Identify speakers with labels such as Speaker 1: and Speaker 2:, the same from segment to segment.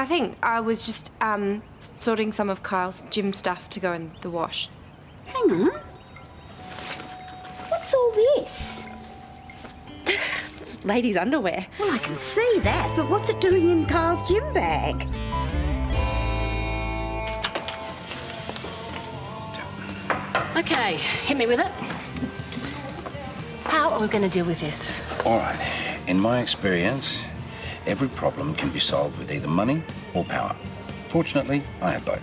Speaker 1: Nothing. I was just sorting some of Kyle's gym stuff to go in the wash.
Speaker 2: Hang on. What's all this?
Speaker 1: It's ladies' underwear.
Speaker 2: Well, I can see that, but what's it doing in Karl's gym bag?
Speaker 3: OK, hit me with it. How are we going to deal with this?
Speaker 4: All right. In my experience, every problem can be solved with either money or power. Fortunately, I have both.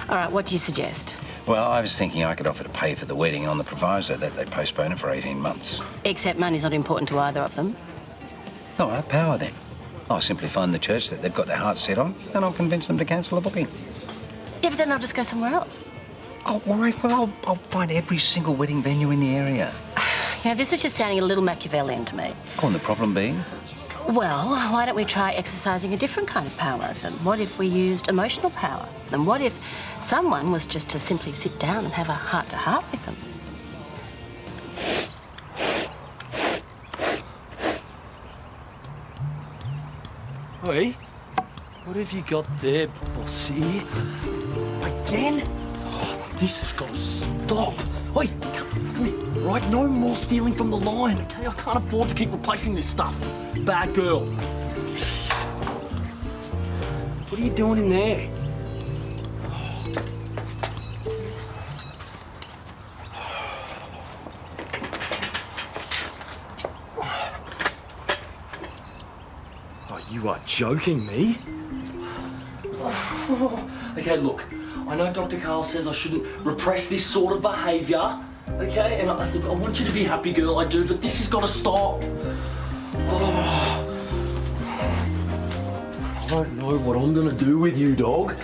Speaker 3: All right, what do you suggest?
Speaker 4: Well, I was thinking I could offer to pay for the wedding on the proviso that they postpone it for 18 months.
Speaker 3: Except money's not important to either of them.
Speaker 4: No, I have power then. I'll simply find the church that they've got their hearts set on, and I'll convince them to cancel the booking.
Speaker 3: Yeah, but then they'll just go somewhere else.
Speaker 4: Oh, all right, well, I'll find every single wedding venue in the area.
Speaker 3: Yeah, this is just sounding a little Machiavellian to me.
Speaker 4: Oh, and the problem being?
Speaker 3: Well, why don't we try exercising a different kind of power over them? What if we used emotional power? And what if someone was just to simply sit down and have a heart-to-heart with them?
Speaker 5: Hey, what have you got there, Bossy? Again? Oh, this has got to stop. Oi, come here. Right, no more stealing from the line, okay? I can't afford to keep replacing this stuff. Bad girl. What are you doing in there? Oh, you are joking me? Okay, look, I know Dr. Karl says I shouldn't repress this sort of behaviour, okay? And look, I want you to be happy, girl, I do, but this has got to stop. Oh. I don't know what I'm going to do with you, dog.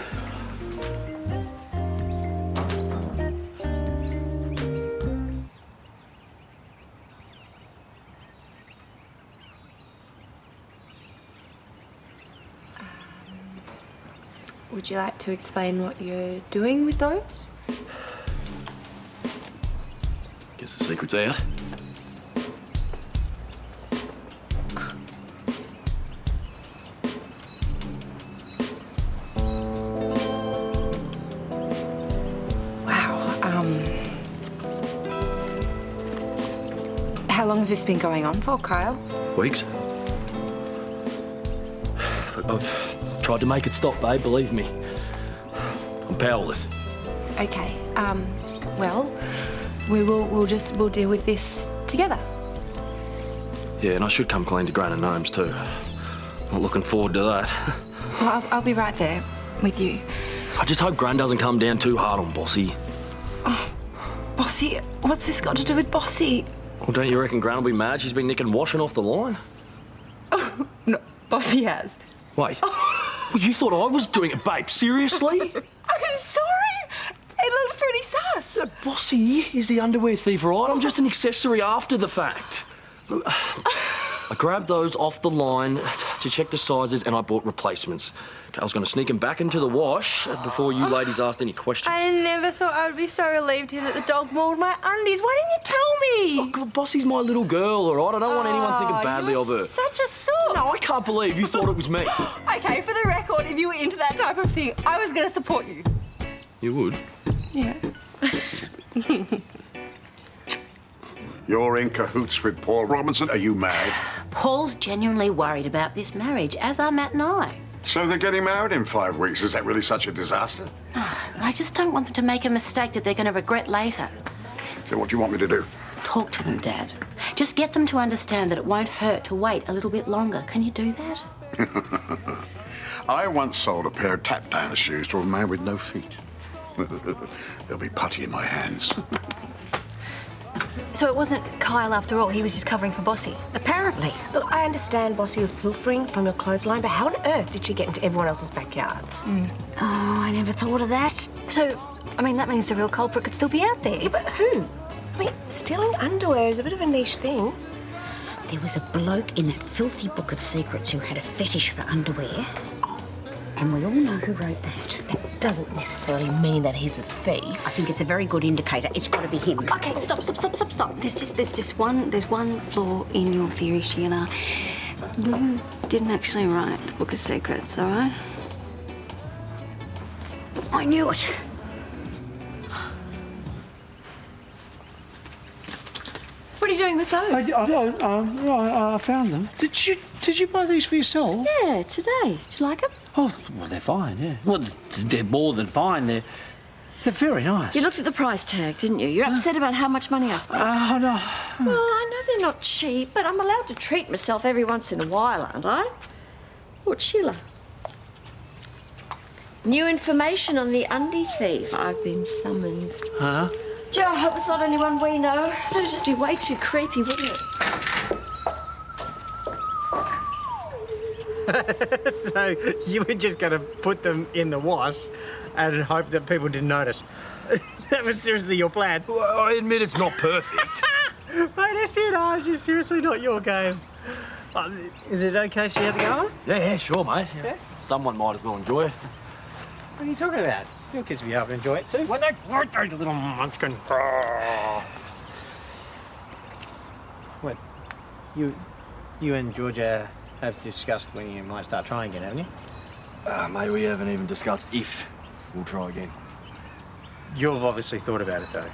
Speaker 1: Would you like to explain what you're doing with those?
Speaker 5: Guess the secret's out.
Speaker 1: How long has this been going on for, Kyle?
Speaker 5: Weeks. Look, I've tried to make it stop, babe, believe me. I'm powerless.
Speaker 1: Okay, well, we'll deal with this together.
Speaker 5: Yeah, and I should come clean to Gran and Gnomes too. Not looking forward to that.
Speaker 1: Well, I'll be right there with you.
Speaker 5: I just hope Gran doesn't come down too hard on Bossy.
Speaker 1: Oh, Bossy? What's this got to do with Bossy?
Speaker 5: Well, don't you reckon Gran will be mad she's been nicking washing off the line?
Speaker 1: Oh, no, Bossy has.
Speaker 5: Wait. Oh. Well, you thought I was doing it, babe. Seriously?
Speaker 1: I'm sorry. It looked pretty sus.
Speaker 5: Bossy is the underwear thief, right? I'm just an accessory after the fact. Look, I grabbed those off the line to check the sizes and I bought replacements. I was going to sneak them back into the wash before you ladies asked any questions.
Speaker 1: I never thought I would be so relieved here that the dog mauled my undies. Why didn't you tell me?
Speaker 5: Oh, Bossy's my little girl, all right? I don't want anyone thinking badly of her.
Speaker 1: Such a sort.
Speaker 5: No, I can't believe you thought it was me.
Speaker 1: Okay, for the record, if you were into that type of thing, I was going to support you.
Speaker 5: You would?
Speaker 1: Yeah.
Speaker 6: You're in cahoots with Paul Robinson? Are you mad?
Speaker 3: Paul's genuinely worried about this marriage, as are Matt and I.
Speaker 6: So they're getting married in 5 weeks. Is that really such a disaster?
Speaker 3: No, I just don't want them to make a mistake that they're going to regret later.
Speaker 6: So what do you want me to do?
Speaker 3: Talk to them, Dad. Just get them to understand that it won't hurt to wait a little bit longer. Can you do that?
Speaker 6: I once sold a pair of tap dance shoes to a man with no feet. They'll be putty in my hands.
Speaker 7: So it wasn't Kyle after all, he was just covering for Bossy?
Speaker 2: Apparently.
Speaker 8: Look, I understand Bossy was pilfering from your clothesline, but how on earth did she get into everyone else's backyards?
Speaker 2: Oh, I never thought of that.
Speaker 7: So, I mean, that means the real culprit could still be out there.
Speaker 8: Yeah, but who? I mean, stealing underwear is a bit of a niche thing.
Speaker 2: There was a bloke in that filthy book of secrets who had a fetish for underwear. And we all know who wrote that.
Speaker 8: That doesn't necessarily mean that he's a thief.
Speaker 2: I think it's a very good indicator. It's got to be him.
Speaker 7: Okay, stop. There's one flaw in your theory, Sheila.
Speaker 9: Lou didn't actually write the Book of Secrets, all right?
Speaker 2: I knew it.
Speaker 7: What are you doing with those?
Speaker 5: I found them. Did you buy these for yourself?
Speaker 3: Yeah, today. Do you like them?
Speaker 5: Oh, well, they're fine, yeah. Well, they're more than fine. They're very nice.
Speaker 9: You looked at the price tag, didn't you? You're upset about how much money I spent.
Speaker 5: Oh, no.
Speaker 10: Well, I know they're not cheap, but I'm allowed to treat myself every once in a while, aren't I? What, Sheila? New information on the undie thief. I've been summoned.
Speaker 5: Huh?
Speaker 10: Gee, I hope it's not anyone we know. That'd just be way too creepy, wouldn't it?
Speaker 11: So you were just going to put them in the wash and hope that people didn't notice. That was seriously your plan.
Speaker 5: Well, I admit it's not perfect.
Speaker 11: Mate, espionage is seriously not your game. Is it okay if she has a go on it?
Speaker 5: Yeah, sure, mate.
Speaker 11: Yeah.
Speaker 5: Someone might as well enjoy it.
Speaker 11: What are you talking about? Your kids will be able to enjoy it too. When they little munchkin. What? You and Georgia have discussed when you might start trying again, haven't you?
Speaker 5: Mate, we haven't even discussed if we'll try again.
Speaker 11: You've obviously thought about it, though.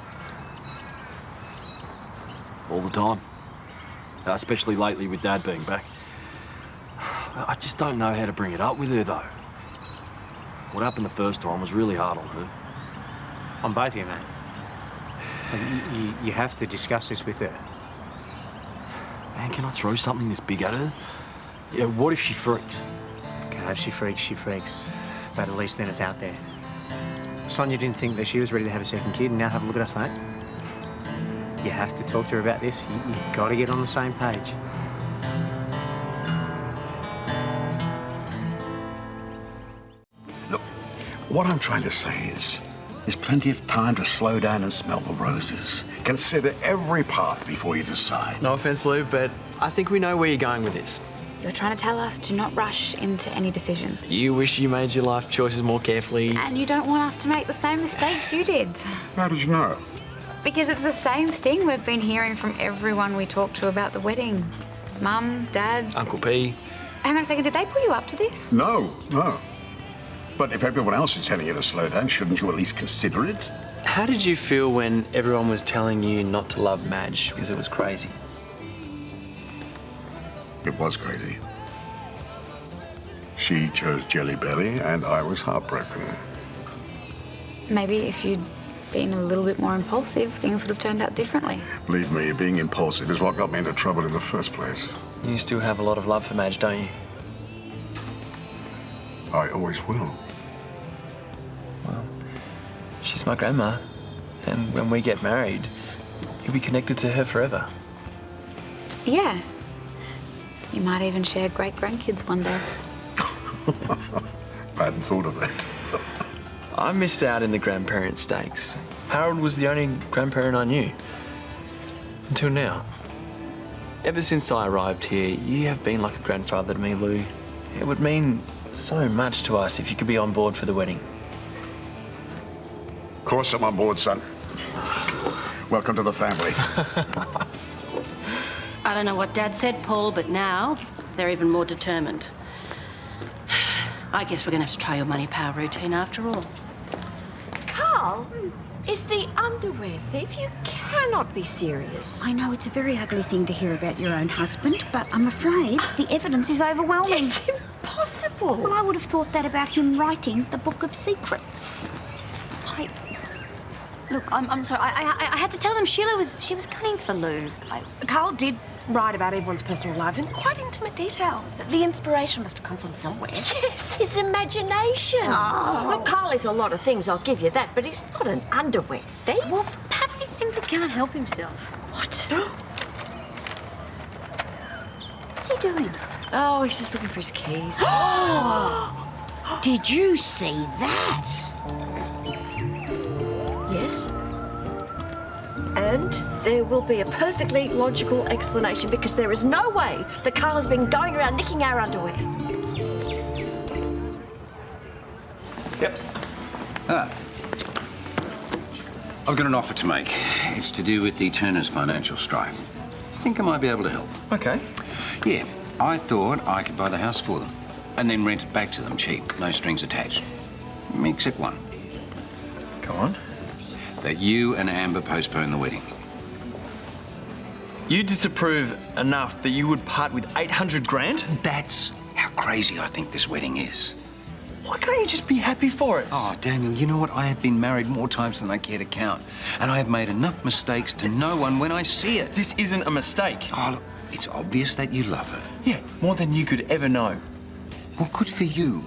Speaker 5: All the time. Especially lately with Dad being back. I just don't know how to bring it up with her, though. What happened the first time was really hard on her.
Speaker 11: On both of you, mate. You have to discuss this with her.
Speaker 5: Man, can I throw something this big at her? Yeah, what if she freaks?
Speaker 11: God, if she freaks, she freaks. But at least then it's out there. Sonia didn't think that she was ready to have a second kid, and now have a look at us, mate. You have to talk to her about this. You've got to get on the same page.
Speaker 6: Look, what I'm trying to say is, there's plenty of time to slow down and smell the roses. Consider every path before you decide.
Speaker 12: No offense, Lou, but I think we know where you're going with this.
Speaker 13: You're trying to tell us to not rush into any decisions.
Speaker 12: You wish you made your life choices more carefully.
Speaker 13: And you don't want us to make the same mistakes you did.
Speaker 6: How did you know?
Speaker 13: Because it's the same thing we've been hearing from everyone we talk to about the wedding. Mum, Dad.
Speaker 12: Uncle P.
Speaker 13: Hang on a second, did they put you up to this?
Speaker 6: No. But if everyone else is telling you to slow down, shouldn't you at least consider it?
Speaker 12: How did you feel when everyone was telling you not to love Madge because it was crazy?
Speaker 6: It was crazy. She chose Jelly Belly, and I was heartbroken.
Speaker 13: Maybe if you'd been a little bit more impulsive, things would have turned out differently.
Speaker 6: Believe me, being impulsive is what got me into trouble in the first place.
Speaker 12: You still have a lot of love for Madge, don't you?
Speaker 6: I always will.
Speaker 12: Well, she's my grandma, and when we get married, you'll be connected to her forever.
Speaker 13: Yeah. You might even share great-grandkids one day.
Speaker 6: I hadn't thought of that.
Speaker 12: I missed out in the grandparent stakes. Harold was the only grandparent I knew. Until now. Ever since I arrived here, you have been like a grandfather to me, Lou. It would mean so much to us if you could be on board for the wedding.
Speaker 6: Of course I'm on board, son. Welcome to the family.
Speaker 3: I don't know what Dad said, Paul, but now they're even more determined. I guess we're going to have to try your money power routine after all.
Speaker 10: Karl, is the underwear thief? You cannot be serious.
Speaker 2: I know it's a very ugly thing to hear about your own husband, but I'm afraid the evidence is overwhelming.
Speaker 10: It's impossible.
Speaker 2: Well, I would have thought that about him writing the Book of Secrets.
Speaker 7: Look, I'm sorry. I had to tell them Sheila was gunning for Lou.
Speaker 8: Karl did write about everyone's personal lives in quite intimate detail. The inspiration must have come from somewhere.
Speaker 10: Yes, his imagination.
Speaker 7: Oh.
Speaker 10: Look, Karl is a lot of things, I'll give you that, but he's not an underwear thief.
Speaker 7: Well, perhaps he simply can't help himself.
Speaker 10: What?
Speaker 2: What's he doing?
Speaker 10: Oh, he's just looking for his keys.
Speaker 2: Did you see that?
Speaker 10: Yes. And there will be a perfectly logical explanation because there is no way that Karl has been going around nicking our underwear.
Speaker 4: Yep. I've got an offer to make. It's to do with the Turners' financial strife. I think I might be able to help.
Speaker 12: Okay.
Speaker 4: Yeah. I thought I could buy the house for them and then rent it back to them cheap, no strings attached. Except one.
Speaker 12: Go on.
Speaker 4: That you and Amber postpone the wedding.
Speaker 12: You disapprove enough that you would part with 800 grand?
Speaker 4: That's how crazy I think this wedding is.
Speaker 12: Why can't you just be happy for it?
Speaker 4: Oh, Daniel, you know what? I have been married more times than I care to count. And I have made enough mistakes to know one when I see it.
Speaker 12: This isn't a mistake.
Speaker 4: Oh, look, it's obvious that you love her.
Speaker 12: Yeah, more than you could ever know.
Speaker 4: Well, good for you.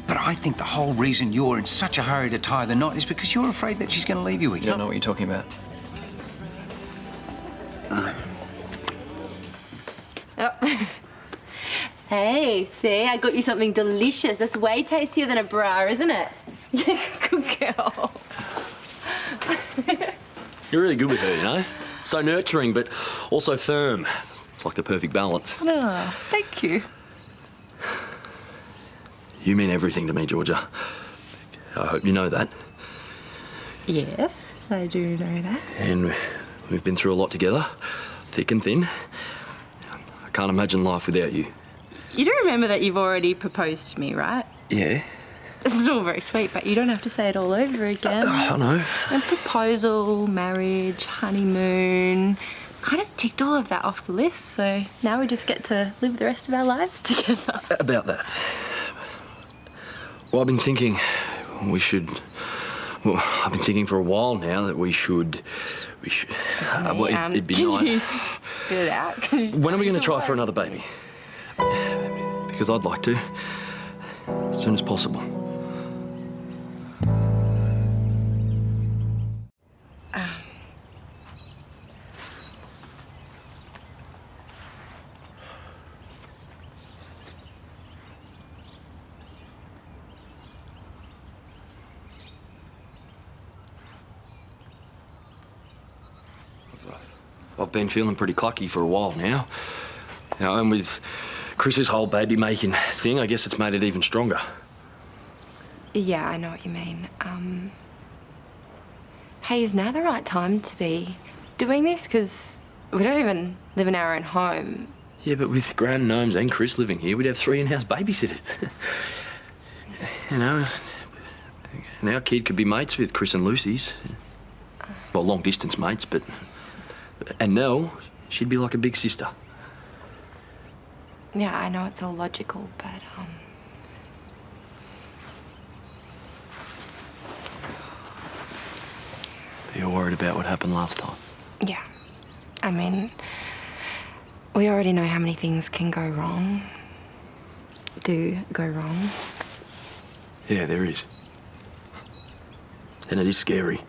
Speaker 4: But I think the whole reason you're in such a hurry to tie the knot is because you're afraid that she's going to leave you again.
Speaker 12: You don't know what you're talking about.
Speaker 3: Oh. Hey, see, I got you something delicious. That's way tastier than a bra, isn't it? Good girl.
Speaker 5: You're really good with her, you know? So nurturing, but also firm. It's like the perfect balance.
Speaker 8: Oh, thank you.
Speaker 5: You mean everything to me, Georgia. I hope you know that.
Speaker 8: Yes, I do know that.
Speaker 5: And we've been through a lot together, thick and thin. I can't imagine life without you.
Speaker 13: You do remember that you've already proposed to me, right?
Speaker 5: Yeah.
Speaker 13: This is all very sweet, but you don't have to say it all over again.
Speaker 5: I know.
Speaker 13: And proposal, marriage, honeymoon, kind of ticked all of that off the list, so now we just get to live the rest of our lives together.
Speaker 5: About that. Well, I've been thinking I've been thinking for a while now that we should. Well, it'd be
Speaker 13: can
Speaker 5: nice.
Speaker 13: You spit it out?
Speaker 5: When are we going to try for another baby? Because I'd like to, as soon as possible. I've been feeling pretty clucky for a while now. You know, and with Chris's whole baby-making thing, I guess it's made it even stronger.
Speaker 1: Yeah, I know what you mean. Hey, is now the right time to be doing this? Because we don't even live in our own home.
Speaker 5: Yeah, but with Gran, Gnomes and Chris living here, we'd have 3 in-house babysitters. You know, and our kid could be mates with Chris and Lucy's. Well, long-distance mates, but... And Nell, she'd be like a big sister.
Speaker 1: Yeah, I know it's all logical, but,
Speaker 5: You're worried about what happened last time?
Speaker 1: Yeah. I mean, we already know how many things can go wrong. Do go wrong.
Speaker 5: Yeah, there is. And it is scary.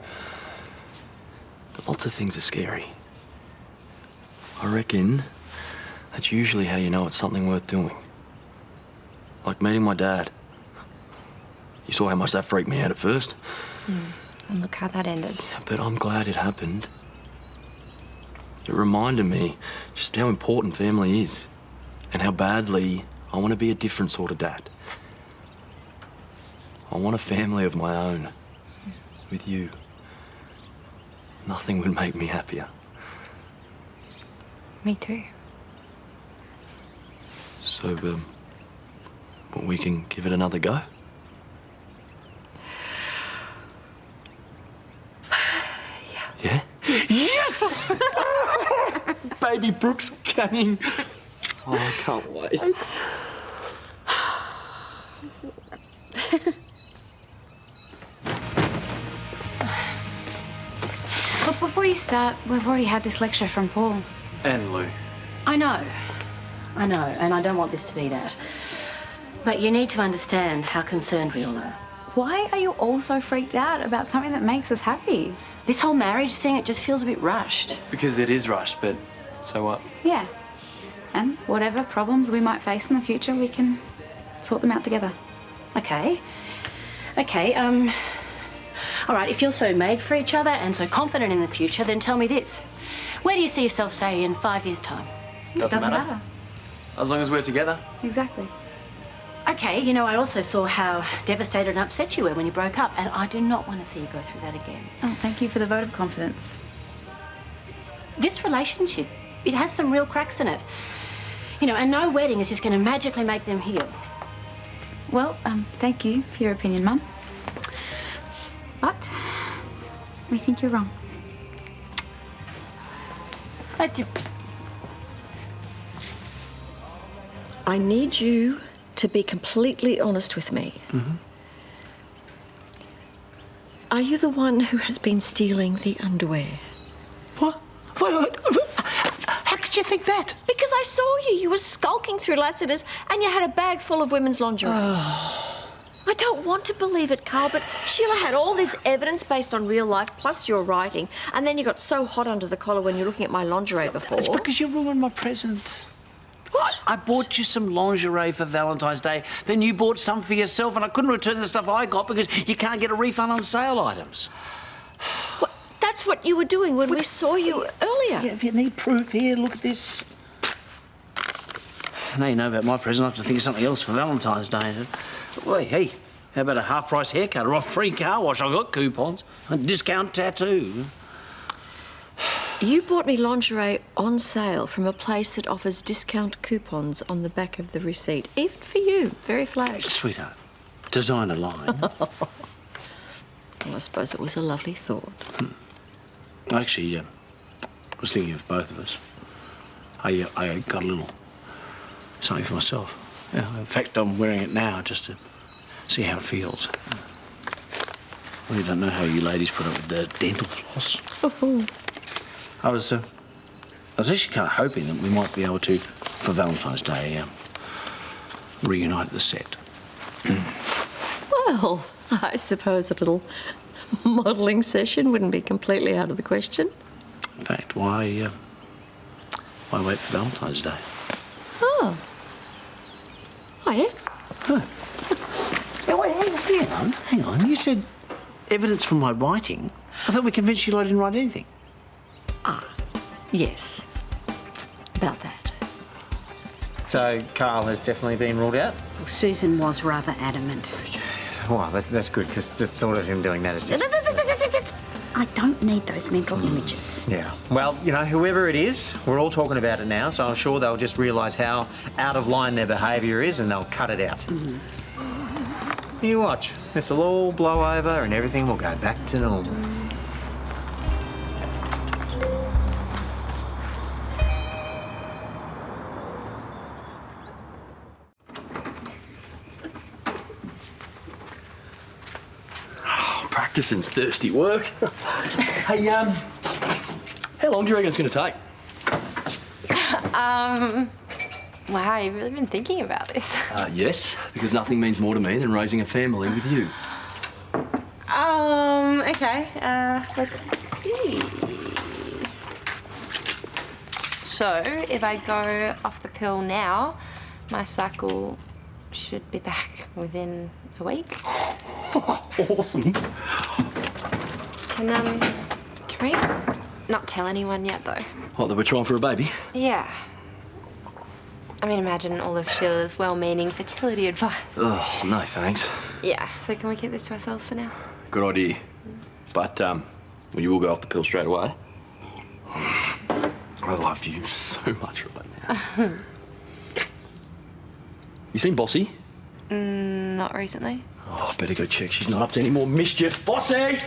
Speaker 5: But lots of things are scary. I reckon that's usually how you know it's something worth doing. Like meeting my dad. You saw how much that freaked me out at first.
Speaker 1: And look how that ended.
Speaker 5: But I'm glad it happened. It reminded me just how important family is and how badly I want to be a different sort of dad. I want a family of my own with you. Nothing would make me happier.
Speaker 1: Me too.
Speaker 5: So, well, we can give it another go? Yeah? Yes! Baby Brooks coming. Oh, I can't wait.
Speaker 13: Look, before you start, we've already had this lecture from Paul.
Speaker 12: And Lou.
Speaker 3: I know, and I don't want this to be that. But you need to understand how concerned we all are.
Speaker 13: Why are you all so freaked out about something that makes us happy?
Speaker 3: This whole marriage thing, it just feels a bit rushed.
Speaker 12: Because it is rushed, but so what?
Speaker 13: Yeah. And whatever problems we might face in the future, we can sort them out together.
Speaker 3: Okay, all right, if you're so made for each other and so confident in the future, then tell me this. Where do you see yourself, say, in 5 years' time?
Speaker 12: Doesn't matter. As long as we're together.
Speaker 13: Exactly.
Speaker 3: Okay, you know, I also saw how devastated and upset you were when you broke up, and I do not want to see you go through that again.
Speaker 13: Oh, thank you for the vote of confidence.
Speaker 3: This relationship, it has some real cracks in it. You know, and no wedding is just going to magically make them heal.
Speaker 9: Well, thank you for your opinion, Mum. But we think you're wrong.
Speaker 10: I need you to be completely honest with me.
Speaker 6: Mm-hmm.
Speaker 10: Are you the one who has been stealing the underwear?
Speaker 5: What? How could you think that?
Speaker 10: Because I saw you. You were skulking through Lassiter's and you had a bag full of women's lingerie. I don't want to believe it, Karl, but Sheila had all this evidence based on real life, plus your writing, and then you got so hot under the collar when you were looking at my lingerie before.
Speaker 5: It's because you ruined my present. What? I bought you some lingerie for Valentine's Day, then you bought some for yourself, and I couldn't return the stuff I got because you can't get a refund on sale items.
Speaker 10: Well, that's what you were doing when we saw you earlier.
Speaker 5: Yeah, if you need proof, here, look at this. Now you know about my present, I have to think of something else for Valentine's Day. Wait, hey, how about a half-price haircut or a free car wash? I've got coupons. A discount tattoo.
Speaker 10: You bought me lingerie on sale from a place that offers discount coupons on the back of the receipt. Even for you. Very flash.
Speaker 5: Sweetheart, designer line.
Speaker 10: Well, I suppose it was a lovely thought.
Speaker 5: I actually was thinking of both of us. I got a little something for myself. Yeah, in fact, I'm wearing it now just to see how it feels. I really don't know how you ladies put up with the dental floss. I was actually kind of hoping that we might be able to, for Valentine's Day, reunite at the set.
Speaker 10: Well, I suppose a little modelling session wouldn't be completely out of the question.
Speaker 5: In fact, why wait for Valentine's Day?
Speaker 10: Oh. Oh, yeah?
Speaker 5: Huh. Yeah, wait, hang on. You said evidence from my writing. I thought we convinced you I didn't write anything.
Speaker 10: Ah, yes. About that.
Speaker 11: So Karl has definitely been ruled out?
Speaker 2: Well, Susan was rather adamant.
Speaker 11: Well, that's good, because the thought of him doing that is just...
Speaker 2: I don't need those mental images.
Speaker 11: Yeah. Well, you know, whoever it is, we're all talking about it now, so I'm sure they'll just realise how out of line their behaviour is and they'll cut it out. Mm-hmm. You watch. This'll all blow over and everything will go back to normal.
Speaker 14: Practicing's thirsty work. Hey, how long do you reckon it's going to take?
Speaker 1: Wow, you've really been thinking about this.
Speaker 14: Yes, because nothing means more to me than raising a family with you.
Speaker 1: Okay, let's see. So, if I go off the pill now, my cycle should be back within a week.
Speaker 14: Awesome.
Speaker 1: Can we not tell anyone yet, though?
Speaker 14: What, that we're trying for a baby?
Speaker 1: Yeah. I mean, imagine all of Sheila's well-meaning fertility advice.
Speaker 14: Oh, no thanks.
Speaker 1: Yeah, so can we keep this to ourselves for now?
Speaker 14: Good idea. But, well, you will go off the pill straight away. I love you so much right now. You seen Bossy?
Speaker 1: Not recently.
Speaker 14: Oh, I better go check she's not up to any more mischief. Bossy!